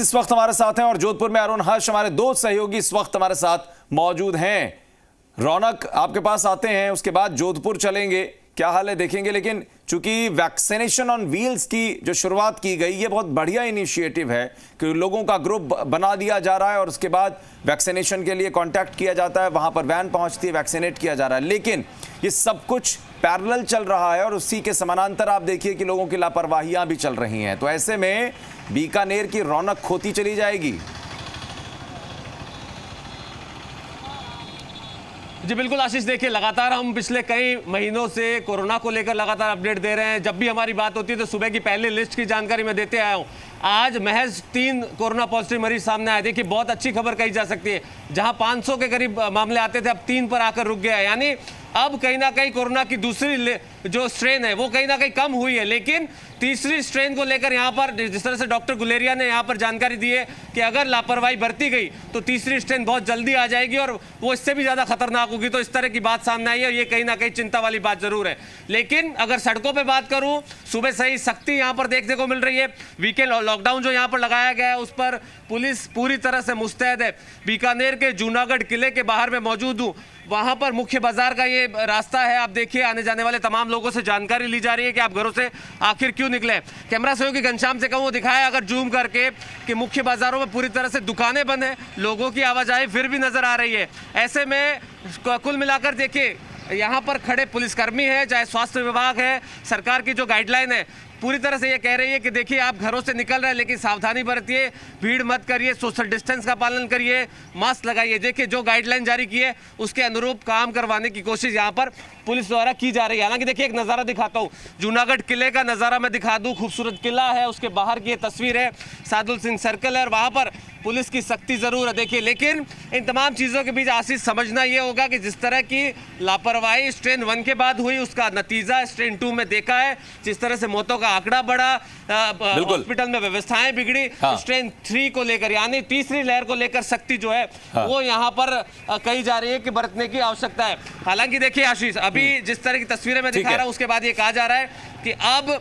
इस वक्त हमारे साथ हैं और जोधपुर में अरुण हर्ष हमारे दो सहयोगी इस वक्त हमारे साथ मौजूद हैं। रौनक आपके पास आते हैं, उसके बाद जोधपुर चलेंगे, क्या हाल है देखेंगे। लेकिन चूंकि वैक्सीनेशन ऑन व्हील्स की जो शुरुआत की गई, ये बहुत बढ़िया इनिशिएटिव है कि लोगों का ग्रुप बना दिया जा रहा है और उसके बाद वैक्सीनेशन के लिए कांटेक्ट किया जाता है, वहां पर वैन पहुंचती है, वैक्सीनेट किया जा रहा है। लेकिन ये सब कुछ पैरेलल चल रहा है और उसी के समानांतर आप देखिए कि लोगों की लापरवाहियां भी चल रही हैं। तो ऐसे में बीकानेर की रौनक खोती चली जाएगी। जी बिल्कुल आशीष, देखिए लगातार हम पिछले कई महीनों से कोरोना को लेकर लगातार अपडेट दे रहे हैं। जब भी हमारी बात होती है तो सुबह की पहली लिस्ट की जानकारी मैं देते आया हूं। आज महज 3 कोरोना पॉजिटिव मरीज सामने आए। देखिए बहुत अच्छी खबर कही जा सकती है, जहां 500 के करीब मामले आते थे अब 3 पर आकर रुक गया है। यानी अब कहीं ना कहीं कोरोना की दूसरी जो स्ट्रेन है वो कहीं ना कहीं कम हुई है, लेकिन तीसरी स्ट्रेन को लेकर यहाँ पर जिस तरह से डॉक्टर गुलेरिया ने यहाँ पर जानकारी दी है कि अगर लापरवाही बरती गई तो तीसरी स्ट्रेन बहुत जल्दी आ जाएगी और वो इससे भी ज़्यादा खतरनाक होगी। तो इस तरह की बात सामने आई है, ये कहीं ना कहीं चिंता वाली बात जरूर है। लेकिन अगर सड़कों पर बात करूँ, सुबह से ही सख्ती यहाँ पर देखने को मिल रही है। वीकेंड लॉकडाउन जो यहाँ पर लगाया गया है उस पर पुलिस पूरी तरह से मुस्तैद है। बीकानेर के जूनागढ़ किले के बाहर में मौजूद हूँ, वहां पर मुख्य बाजार का ये रास्ता है। आप देखिए आने जाने वाले तमाम लोगों से जानकारी ली जा रही है कि आप घरों से आखिर क्यों निकले। कैमरा सहयोगी घनश्याम से कहूँ दिखाया अगर जूम करके कि मुख्य बाजारों में पूरी तरह से दुकानें बंद है, लोगों की आवाजाही फिर भी नजर आ रही है। ऐसे में कुल मिलाकर देखिए यहाँ पर खड़े पुलिसकर्मी है, चाहे स्वास्थ्य विभाग है, सरकार की जो गाइडलाइन है पूरी तरह से ये कह रही है कि देखिए आप घरों से निकल रहे हैं लेकिन सावधानी बरतिए, भीड़ मत करिए, सोशल डिस्टेंस का पालन करिए, मास्क लगाइए। देखिए जो गाइडलाइन जारी की है उसके अनुरूप काम करवाने की कोशिश यहाँ पर पुलिस द्वारा की जा रही है। हालांकि देखिए एक नज़ारा दिखाता हूँ, जूनागढ़ किले का नज़ारा मैं दिखा दूँ। खूबसूरत किला है, उसके बाहर की ये तस्वीर है, सादुल सिंह सर्कल है और वहाँ पर पुलिस की सख्ती ज़रूर है। देखिए लेकिन इन तमाम चीज़ों के बीच आशीष समझना ये होगा कि जिस तरह की लापरवाही स्ट्रेन 1 के बाद हुई उसका नतीजा स्ट्रेन 2 में देखा है। जिस तरह से मौतों का आंकड़ा बढ़ा, हॉस्पिटल में व्यवस्थाएं बिगड़ी, स्ट्रेन 3 को लेकर यानी तीसरी लहर को लेकर सख्ती जो है वो यहाँ पर कही जा रही है कि बरतने की आवश्यकता है। हालांकि देखिए आशीष, अभी जिस तरह की तस्वीरें मैं दिखा रहा हूँ उसके बाद ये कहा जा रहा है कि अब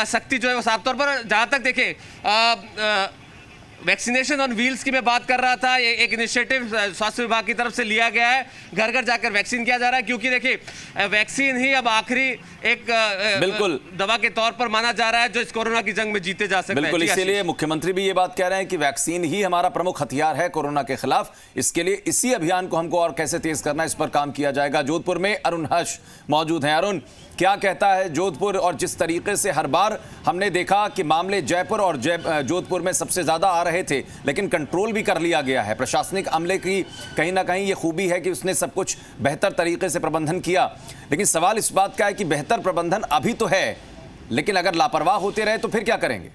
सख्ती जो है वो साफ तौर पर, जहाँ तक देखिए वैक्सीनेशन ऑन व्हील्स की मैं बात कर रहा था, ये एक इनिशिएटिव स्वास्थ्य विभाग की तरफ से लिया गया है। घर घर जाकर वैक्सीन किया जा रहा है, क्योंकि देखिए वैक्सीन ही अब आखिरी एक बिल्कुल दवा के तौर पर माना जा रहा है जो इस कोरोना की जंग में जीते जा सकते हैं। बिल्कुल, इसीलिए मुख्यमंत्री भी ये बात कह रहे हैं कि वैक्सीन ही हमारा प्रमुख हथियार है कोरोना के खिलाफ। इसके लिए इसी अभियान को हमको और कैसे तेज करना है, इस पर काम किया जाएगा। जोधपुर में अरुण हर्ष मौजूद हैं। अरुण, क्या कहता है जोधपुर, और जिस तरीके से हर बार हमने देखा कि मामले जयपुर और जोधपुर में सबसे ज्यादा आ रहे थे लेकिन कंट्रोल भी कर लिया गया है। प्रशासनिक अमले की कहीं ना कहीं ये खूबी है कि उसने सब कुछ बेहतर तरीके से प्रबंधन किया। लेकिन सवाल इस बात का है कि बेहतर प्रबंधन अभी तो है, लेकिन अगर लापरवाह होते रहे तो फिर क्या करेंगे?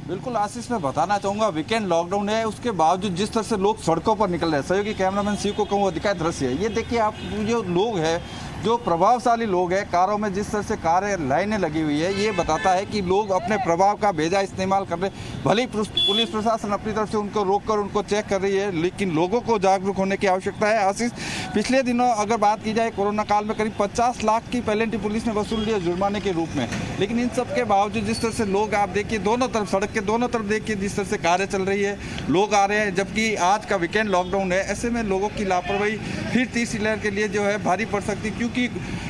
बिल्कुल आशीष, मैं बताना चाहूँगा वीकेंड लॉकडाउन है, उसके बावजूद जिस तरह से लोग सड़कों पर निकल रहे हैं, सहयोगी कैमरामैन सी को कहूँ वो दिखाए दृश्य है। ये देखिए आप, जो लोग हैं, जो प्रभावशाली लोग हैं, कारों में जिस तरह से कारें लाइनें लगी हुई है, ये बताता है कि लोग अपने प्रभाव का बेजा इस्तेमाल कर रहे हैं। भले ही पुलिस प्रशासन अपनी तरफ से उनको रोककर उनको चेक कर रही है, लेकिन लोगों को जागरूक होने की आवश्यकता है। आशीष, पिछले दिनों अगर बात की जाए, कोरोना काल में करीब 50 लाख की पेनल्टी पुलिस ने वसूल लिया जुर्माने के रूप में। लेकिन इन सब के बावजूद जिस तरह से लोग, आप देखिए दोनों तरफ, सड़क के दोनों तरफ देखिए जिस तरह से कारें चल रही है, लोग आ रहे हैं, जबकि आज का वीकेंड लॉकडाउन है। ऐसे में लोगों की लापरवाही फिर तीसरी लहर के लिए जो है भारी पड़ सकती है, क्योंकि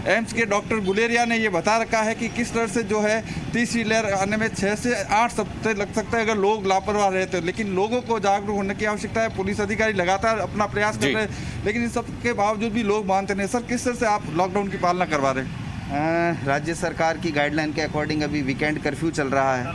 एम्स के डॉक्टर गुलेरिया ने ये बता रखा है कि किस तरह से जो है तीसरी लहर आने में 6 से 8 सप्ताह लग सकता है अगर लोग लापरवाह रहते हैं। लेकिन लोगों को जागरूक होने की आवश्यकता है। पुलिस अधिकारी लगातार अपना प्रयास कर रहे हैं, लेकिन इन सब के बावजूद भी लोग मानते नहीं। सर, किस तरह से आप लॉकडाउन की पालना करवा रहे हैं? राज्य सरकार की गाइडलाइन के अकॉर्डिंग अभी वीकेंड कर्फ्यू चल रहा है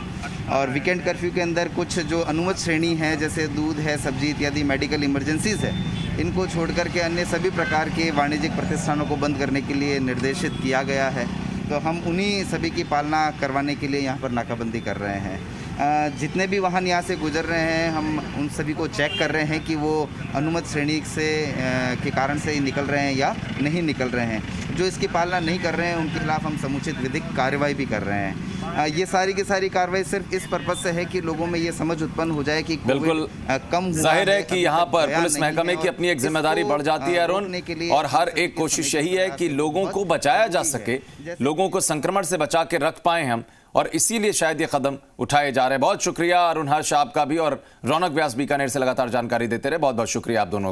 और वीकेंड कर्फ्यू के अंदर कुछ जो अनुमत श्रेणी है, जैसे दूध है, सब्जी इत्यादि मेडिकल इमरजेंसीज है, इनको छोड़ करके अन्य सभी प्रकार के वाणिज्यिक प्रतिष्ठानों को बंद करने के लिए निर्देशित किया गया है। तो हम उन्हीं सभी की पालना करवाने के लिए यहाँ पर नाकाबंदी कर रहे हैं। जितने भी वाहन यहाँ से गुजर रहे हैं, हम उन सभी को चेक कर रहे हैं कि वो अनुमत श्रेणी से के कारण से निकल रहे हैं या नहीं निकल रहे हैं। जो इसकी पालना नहीं कर रहे हैं उनके खिलाफ हम समुचित विधिक कार्रवाई भी कर रहे हैं। ये सारी की सारी कार्रवाई सिर्फ इस पर्पज से है कि लोगों में ये समझ उत्पन्न हो जाए कि बिल्कुल कम जाहिर है कि यहाँ पर पुलिस महकमे की अपनी एक जिम्मेदारी बढ़ जाती है अरुण, और हर एक कोशिश यही है कि लोगों को बचाया जा सके, लोगों को संक्रमण से बचा के रख पाए हम, और इसीलिए शायद ये कदम उठाए जा रहे हैं। बहुत शुक्रिया अरुण हर्ष आपका भी, और रौनक व्यास बीकानेर से लगातार जानकारी देते रहे। बहुत बहुत शुक्रिया आप दोनों।